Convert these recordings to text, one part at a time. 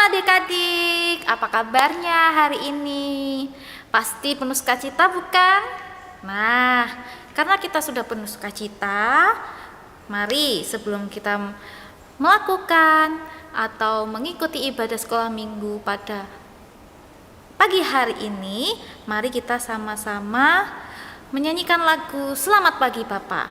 adik-adik, apa kabarnya hari ini? Pasti penuh sukacita bukan? Nah, karena kita sudah penuh sukacita, mari sebelum kita melakukan atau mengikuti ibadah sekolah minggu pada pagi hari ini, mari kita sama-sama menyanyikan lagu Selamat Pagi Bapak.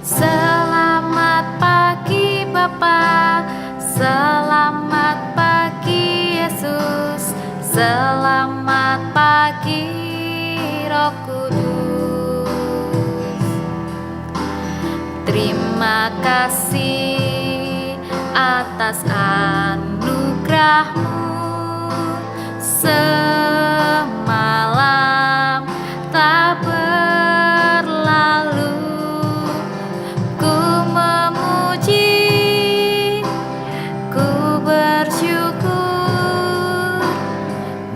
Selamat pagi Bapa, selamat pagi Yesus, selamat pagi Roh Kudus. Terima kasih atas anugerah-Mu semalam tak berlalu. Ku memuji, ku bersyukur,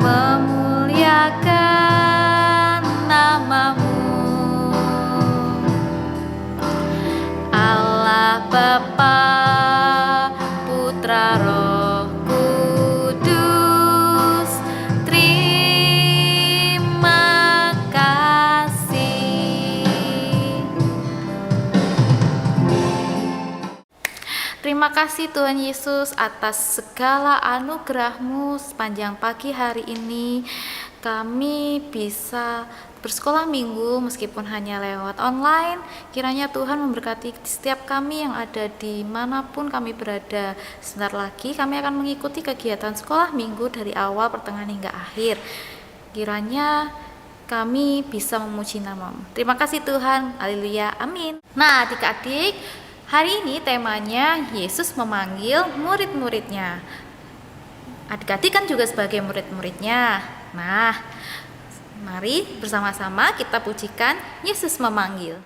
memuliakan nama-Mu. Allah Bapa, Putra, Roh Kudus, terima kasih. Terima kasih Tuhan Yesus atas segala anugerah-Mu sepanjang pagi hari ini. Kami bisa bersekolah minggu meskipun hanya lewat online. Kiranya Tuhan memberkati setiap kami yang ada di manapun kami berada. Sebentar lagi kami akan mengikuti kegiatan sekolah minggu dari awal, pertengahan hingga akhir. Kiranya kami bisa memuji nama-Mu. Terima kasih Tuhan. Haleluya. Amin. Nah, adik-adik, hari ini temanya Yesus memanggil murid-muridnya. Adik-adik kan juga sebagai murid-muridnya. Nah, mari bersama-sama kita pujikan Yesus memanggil.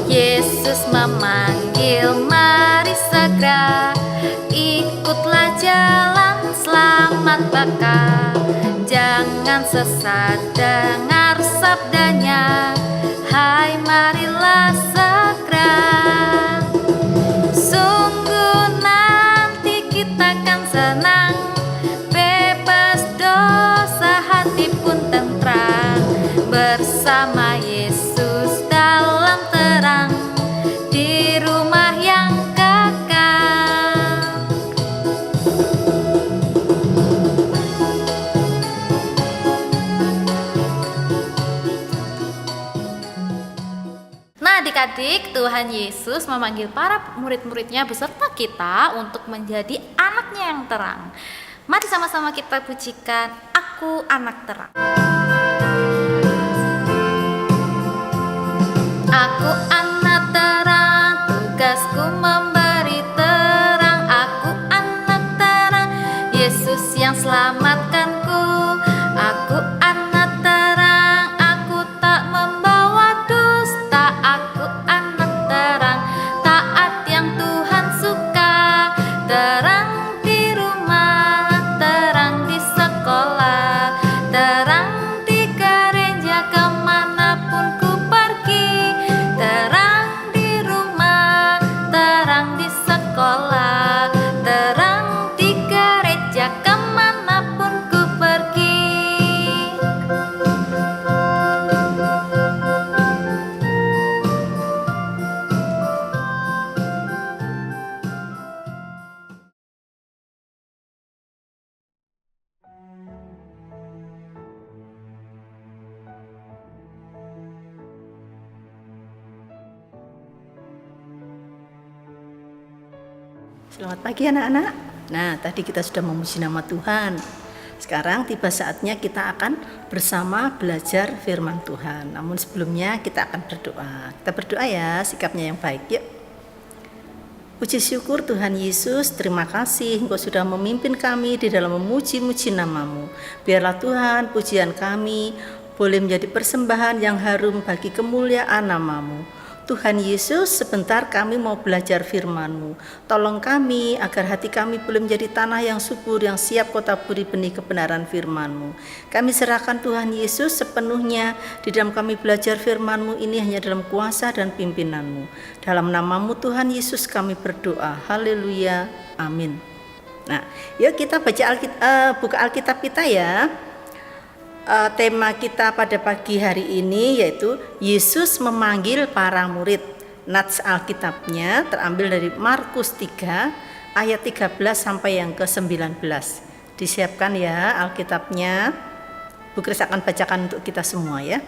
Yesus memanggil, mari segera ikutlah jalan selamat baka. Jangan sesat dengar sabdanya, hai marilah segera. Sungguh nanti kita kan senang, bebas dosa hati pun tenteram, bersama Yesus dalam terang di rumah yang kekal. Nah, adik-adik, Tuhan Yesus memanggil para murid-muridnya beserta kita untuk menjadi anaknya yang terang. Mari sama-sama kita pujikan Aku Anak Terang. Aku anak terang, tugasku memberi terang. Aku anak terang, Yesus yang selamatkanku. Aku anak terang, aku tak membawa dusta. Aku anak terang, taat yang Tuhan suka. Terang di rumah, terang di sekolah, terang di gereja kemanapun ku pergi. Terang di rumah, terang di sekolah, terang di gereja kemanapun ku pergi. Selamat pagi anak-anak. Nah, tadi kita sudah memuji nama Tuhan. Sekarang tiba saatnya kita akan bersama belajar firman Tuhan. Namun sebelumnya kita akan berdoa. Kita berdoa ya, sikapnya yang baik. Yuk. Puji syukur Tuhan Yesus, terima kasih Engkau sudah memimpin kami di dalam memuji-muji nama-Mu. Biarlah Tuhan pujian kami boleh menjadi persembahan yang harum bagi kemuliaan nama-Mu. Tuhan Yesus, sebentar kami mau belajar firman-Mu. Tolong kami agar hati kami boleh menjadi tanah yang subur, yang siap Kau taburi benih kebenaran firman-Mu. Kami serahkan Tuhan Yesus sepenuhnya di dalam kami belajar firman-Mu ini hanya dalam kuasa dan pimpinan-Mu. Dalam nama-Mu Tuhan Yesus kami berdoa. Haleluya. Amin. Nah, yuk kita baca buka Alkitab kita ya. Tema kita pada pagi hari ini yaitu Yesus memanggil para murid. Nats Alkitabnya terambil dari Markus 3 ayat 13 sampai yang ke-19. Disiapkan ya Alkitabnya. Bu Kris akan bacakan untuk kita semua ya.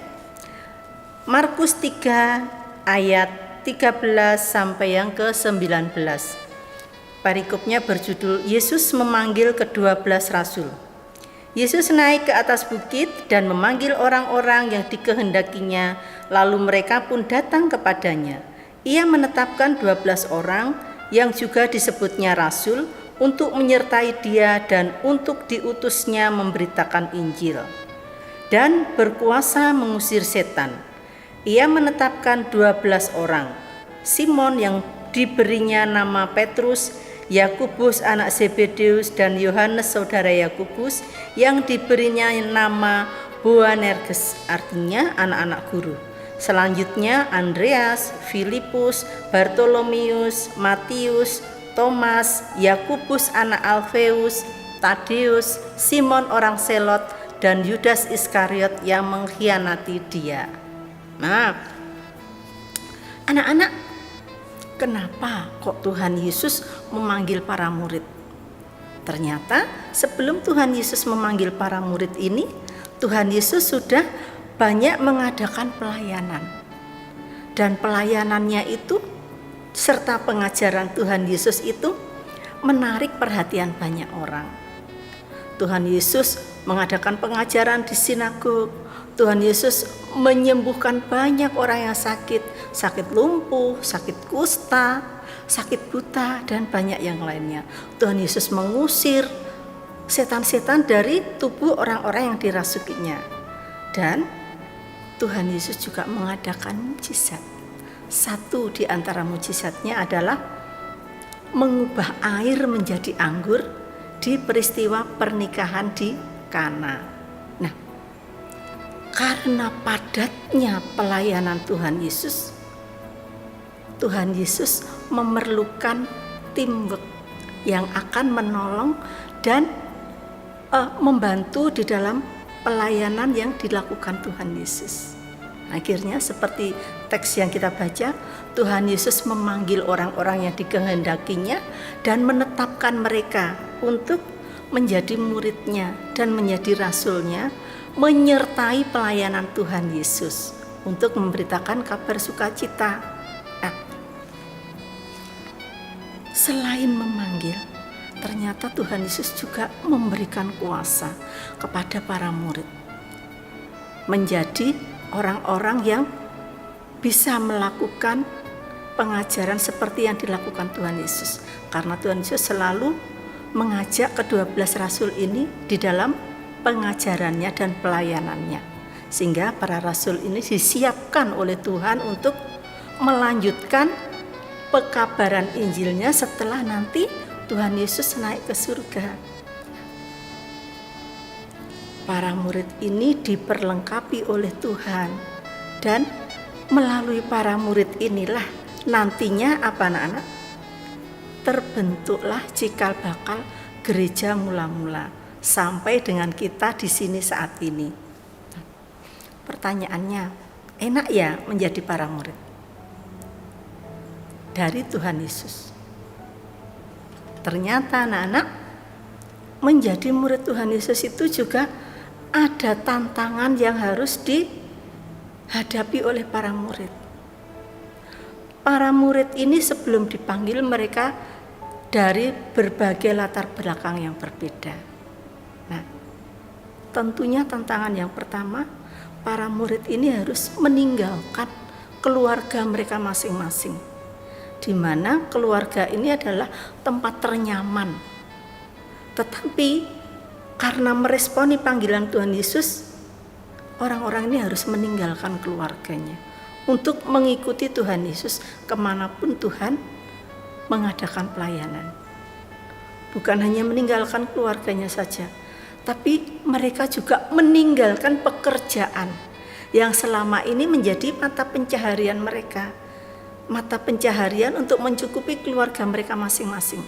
Markus 3 ayat 13 sampai yang ke-19. Perikopnya berjudul Yesus memanggil ke-12 rasul. Yesus naik ke atas bukit dan memanggil orang-orang yang dikehendakinya, lalu mereka pun datang kepadanya. Ia menetapkan 12 orang yang juga disebutnya rasul untuk menyertai dia dan untuk diutusnya memberitakan Injil dan berkuasa mengusir setan. Ia menetapkan 12 orang, Simon yang diberinya nama Petrus, Yakobus anak Zebedeus dan Yohanes saudara Yakobus yang diberinya nama Boanerges, artinya anak-anak guru. Selanjutnya Andreas, Filipus, Bartolomeus, Matius, Thomas, Yakobus anak Alfeus, Tadeus, Simon orang Selot dan Yudas Iskariot yang mengkhianati dia. Nah, anak-anak, kenapa kok Tuhan Yesus memanggil para murid? Ternyata sebelum Tuhan Yesus memanggil para murid ini, Tuhan Yesus sudah banyak mengadakan pelayanan. Dan pelayanannya itu serta pengajaran Tuhan Yesus itu menarik perhatian banyak orang. Tuhan Yesus mengadakan pengajaran di sinagog. Tuhan Yesus menyembuhkan banyak orang yang sakit lumpuh, sakit kusta, sakit buta, dan banyak yang lainnya. Tuhan Yesus mengusir setan-setan dari tubuh orang-orang yang dirasukinya. Dan Tuhan Yesus juga mengadakan mujizat. Satu di antara mujizatnya adalah mengubah air menjadi anggur di peristiwa pernikahan di Kana. Nah, karena padatnya pelayanan Tuhan Yesus memerlukan teamwork yang akan menolong dan membantu di dalam pelayanan yang dilakukan Tuhan Yesus. Akhirnya seperti teks yang kita baca, Tuhan Yesus memanggil orang-orang yang dikehendakinya dan menetapkan mereka untuk menjadi muridnya dan menjadi rasulnya, menyertai pelayanan Tuhan Yesus untuk memberitakan kabar sukacita. Nah, selain memanggil, ternyata Tuhan Yesus juga memberikan kuasa kepada para murid menjadi orang-orang yang bisa melakukan pengajaran seperti yang dilakukan Tuhan Yesus. Karena Tuhan Yesus selalu mengajak ke-12 rasul ini di dalam pengajarannya dan pelayanannya, sehingga para rasul ini disiapkan oleh Tuhan untuk melanjutkan pekabaran Injilnya setelah nanti Tuhan Yesus naik ke surga. Para murid ini diperlengkapi oleh Tuhan, dan melalui para murid inilah nantinya apa anak-anak? Terbentuklah cikal bakal gereja mula-mula sampai dengan kita di sini saat ini. Pertanyaannya, enak ya menjadi para murid dari Tuhan Yesus? Ternyata anak-anak, menjadi murid Tuhan Yesus itu juga ada tantangan yang harus dihadapi oleh para murid. Para murid ini sebelum dipanggil mereka dari berbagai latar belakang yang berbeda. Nah, Tentunya tantangan yang pertama, para murid ini harus meninggalkan keluarga mereka masing-masing, di mana keluarga ini adalah tempat ternyaman. Tetapi karena meresponi panggilan Tuhan Yesus, orang-orang ini harus meninggalkan keluarganya untuk mengikuti Tuhan Yesus kemanapun Tuhan mengadakan pelayanan. Bukan hanya meninggalkan keluarganya saja, tapi mereka juga meninggalkan pekerjaan yang selama ini menjadi mata pencaharian mereka, mata pencaharian untuk mencukupi keluarga mereka masing-masing.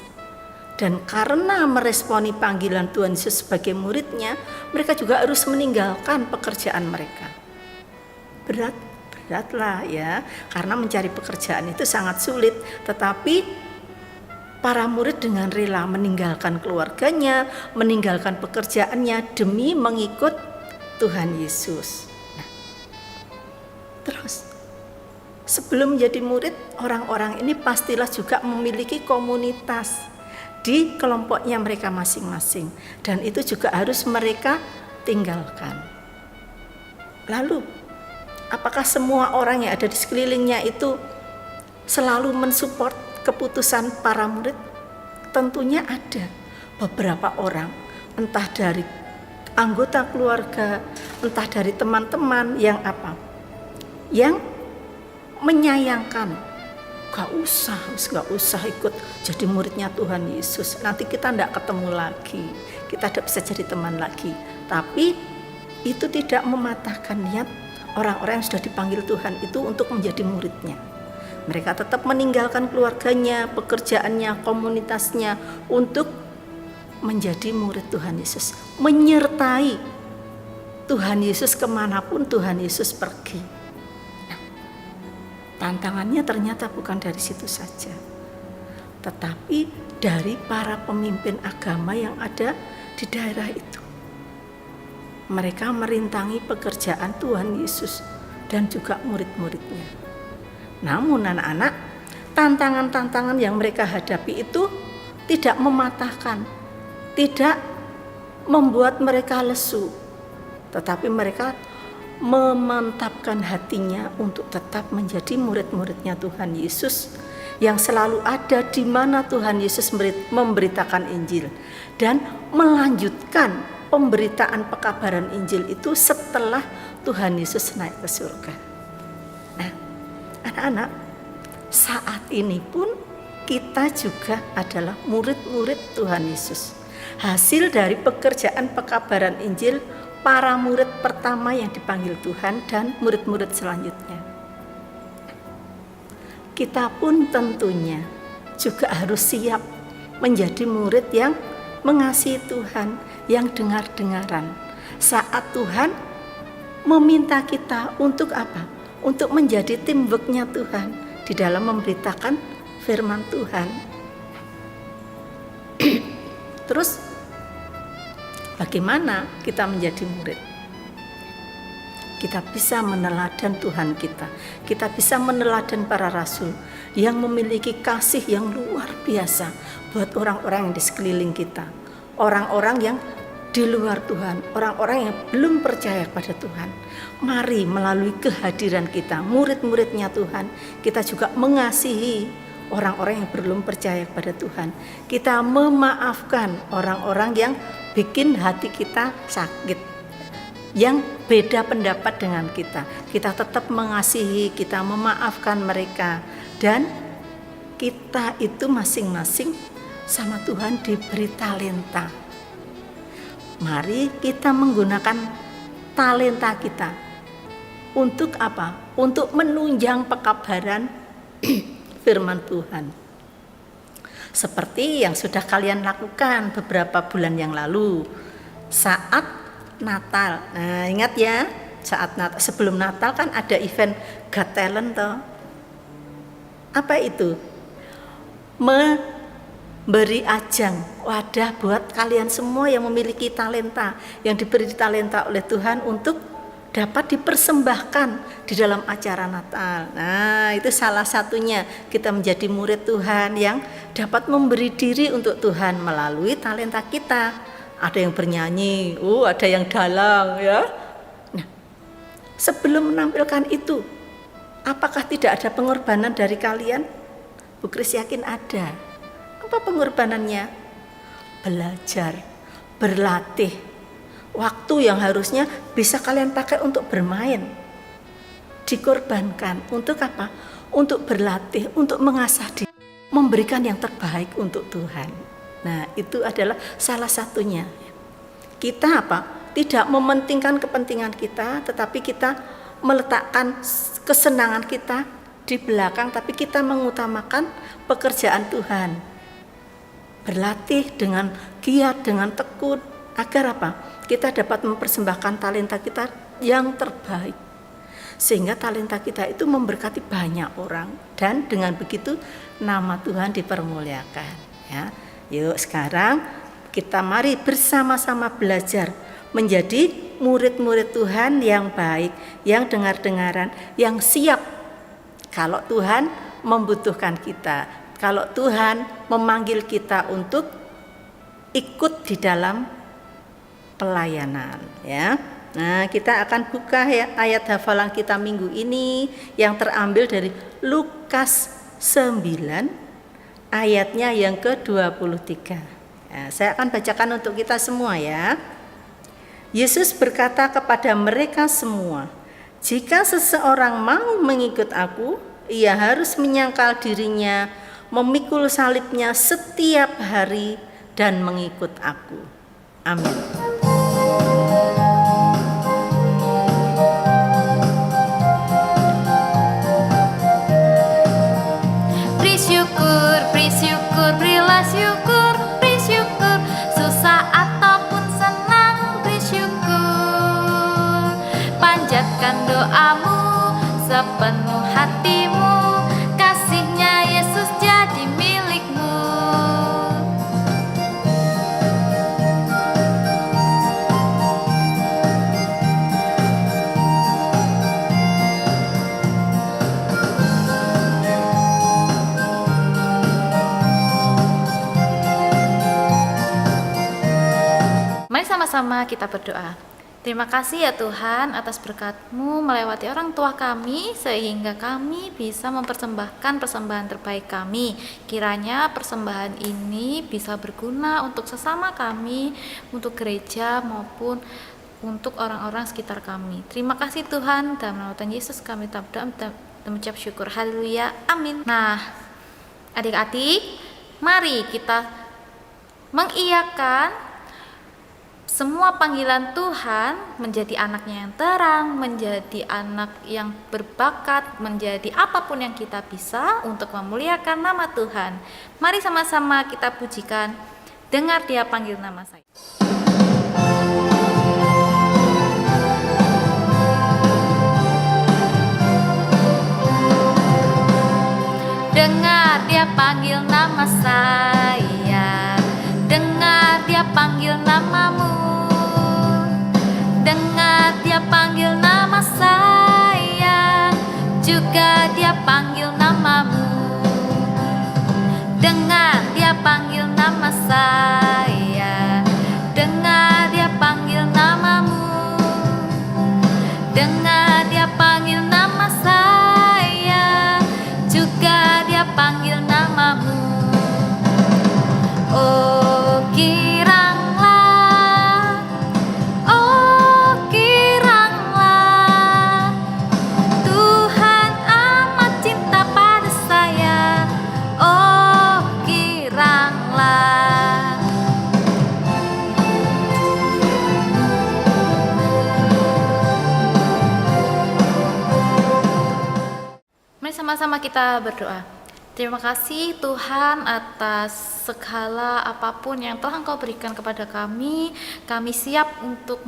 Dan karena meresponi panggilan Tuhan Yesus sebagai muridnya, mereka juga harus meninggalkan pekerjaan mereka. Beratlah ya, karena mencari pekerjaan itu sangat sulit, tetapi para murid dengan rela meninggalkan keluarganya, meninggalkan pekerjaannya demi mengikut Tuhan Yesus. Nah, terus sebelum menjadi murid, orang-orang ini pastilah juga memiliki komunitas di kelompoknya mereka masing-masing, dan itu juga harus mereka tinggalkan. Lalu, apakah semua orang yang ada di sekelilingnya itu selalu mensupport keputusan para murid? Tentunya ada beberapa orang, entah dari anggota keluarga, entah dari teman-teman yang menyayangkan, gak usah ikut jadi muridnya Tuhan Yesus, nanti kita tidak ketemu lagi, kita tidak bisa jadi teman lagi. Tapi itu tidak mematahkan niat orang-orang yang sudah dipanggil Tuhan itu untuk menjadi muridnya. Mereka tetap meninggalkan keluarganya, pekerjaannya, komunitasnya untuk menjadi murid Tuhan Yesus, menyertai Tuhan Yesus kemanapun Tuhan Yesus pergi. Nah, tantangannya ternyata bukan dari situ saja, tetapi dari para pemimpin agama yang ada di daerah itu. Mereka merintangi pekerjaan Tuhan Yesus dan juga murid-muridnya. Namun anak-anak, tantangan-tantangan yang mereka hadapi itu tidak mematahkan, tidak membuat mereka lesu, tetapi mereka memantapkan hatinya untuk tetap menjadi murid-muridnya Tuhan Yesus yang selalu ada di mana Tuhan Yesus memberitakan Injil dan melanjutkan pemberitaan pekabaran Injil itu setelah Tuhan Yesus naik ke surga. Nah, anak-anak, saat ini pun kita juga adalah murid-murid Tuhan Yesus. Hasil dari pekerjaan pekabaran Injil para murid pertama yang dipanggil Tuhan dan murid-murid selanjutnya. Kita pun tentunya juga harus siap menjadi murid yang mengasihi Tuhan, yang dengar-dengaran. Saat Tuhan meminta kita untuk apa? Untuk menjadi teamwork-nya Tuhan di dalam memberitakan firman Tuhan. Terus bagaimana kita menjadi murid? Kita bisa meneladan Tuhan kita. Kita bisa meneladan para rasul yang memiliki kasih yang luar biasa buat orang-orang yang di sekeliling kita. Orang-orang yang di luar Tuhan, orang-orang yang belum percaya pada Tuhan. Mari melalui kehadiran kita, murid-muridnya Tuhan, kita juga mengasihi orang-orang yang belum percaya pada Tuhan. Kita memaafkan orang-orang yang bikin hati kita sakit, yang beda pendapat dengan kita. Kita tetap mengasihi, kita memaafkan mereka, dan kita itu masing-masing sama Tuhan diberi talenta. Mari kita menggunakan talenta kita untuk apa? Untuk menunjang pekabaran firman Tuhan. Seperti yang sudah kalian lakukan beberapa bulan yang lalu saat Natal. Nah, ingat ya, saat Natal, sebelum Natal kan ada event Got Talent toh. Apa itu? Memberi ajang wadah buat kalian semua yang memiliki talenta, yang diberi talenta oleh Tuhan untuk dapat dipersembahkan di dalam acara Natal. Nah, itu salah satunya kita menjadi murid Tuhan yang dapat memberi diri untuk Tuhan melalui talenta kita. ada yang bernyanyi, ada yang dalang ya. Nah, sebelum menampilkan itu, apakah tidak ada pengorbanan dari kalian? Bu Kris yakin ada. Apa pengorbanannya? Belajar, berlatih. Waktu yang harusnya bisa kalian pakai untuk bermain, dikorbankan untuk apa? Untuk berlatih, untuk mengasah diri, memberikan yang terbaik untuk Tuhan. Nah, itu adalah salah satunya. Kita apa? Tidak mementingkan kepentingan kita, tetapi kita meletakkan kesenangan kita di belakang, tapi kita mengutamakan pekerjaan Tuhan. Berlatih dengan giat, dengan tekun, agar apa? Kita dapat mempersembahkan talenta kita yang terbaik. Sehingga talenta kita itu memberkati banyak orang, dan dengan begitu nama Tuhan dipermuliakan ya. Yuk sekarang kita mari bersama-sama belajar menjadi murid-murid Tuhan yang baik, yang dengar-dengaran, yang siap kalau Tuhan membutuhkan kita, kalau Tuhan memanggil kita untuk ikut di dalam pelayanan ya. Nah, kita akan buka ya ayat hafalan kita minggu ini yang terambil dari Lukas 9 ayatnya yang ke-23. Nah, saya akan bacakan untuk kita semua ya. Yesus berkata kepada mereka semua, "Jika seseorang mau mengikut aku, ia harus menyangkal dirinya, memikul salibnya setiap hari dan mengikut aku." Amin. Berilah syukur, beri syukur, susah ataupun senang, beri syukur. Panjatkan doamu sepenuh hatimu, kasihnya Yesus jadi milikmu. Mari sama-sama kita berdoa. Terima kasih ya Tuhan atas berkat-Mu melewati orang tua kami sehingga kami bisa mempersembahkan persembahan terbaik kami. Kiranya persembahan ini bisa berguna untuk sesama kami, untuk gereja maupun untuk orang-orang sekitar kami. Terima kasih Tuhan, dalam nama Tuhan Yesus kami berdoa dan mengucap syukur. Haleluya. Amin. Nah, adik-adik, mari kita mengiyakan semua panggilan Tuhan menjadi anaknya yang terang, menjadi anak yang berbakat, menjadi apapun yang kita bisa untuk memuliakan nama Tuhan. Mari sama-sama kita pujikan, dengar Dia panggil nama saya. Dengar Dia panggil nama saya, dengar Dia panggil namamu. Dengar Dia panggil nama saya, juga Dia panggil namamu. Dengar Dia panggil nama saya, dengar Dia panggil namamu. Dengar Dia panggil nama saya, juga Dia panggil namamu. Oh kiranglah, oh kiranglah, Tuhan amat cinta pada saya. Oh kiranglah. Mari sama-sama kita berdoa. Terima kasih Tuhan atas segala apapun yang telah Engkau berikan kepada kami. Kami siap untuk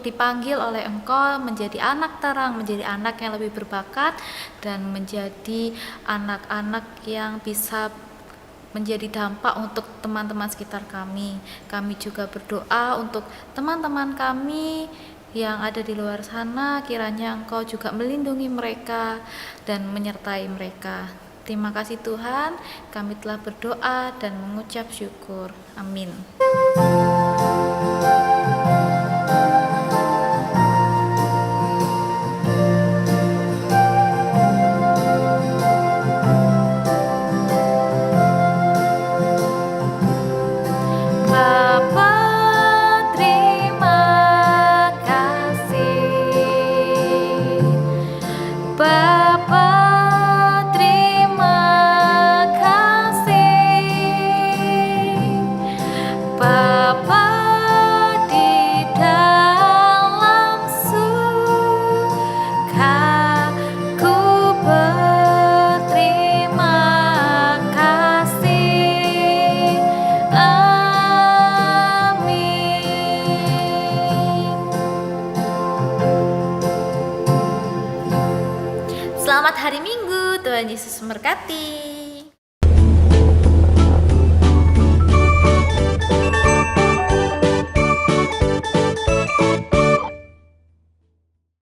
dipanggil oleh Engkau menjadi anak terang, menjadi anak yang lebih berbakat, dan menjadi anak-anak yang bisa menjadi dampak untuk teman-teman sekitar kami. Kami juga berdoa untuk teman-teman kami yang ada di luar sana, kiranya Engkau juga melindungi mereka dan menyertai mereka. Terima kasih Tuhan, kami telah berdoa dan mengucap syukur. Amin. Bapa, terima kasih. Bapa, terima kasih. Bapa, di dalam surga, ku berterima kasih. Amin. Selamat hari Minggu, Tuhan Yesus memberkati.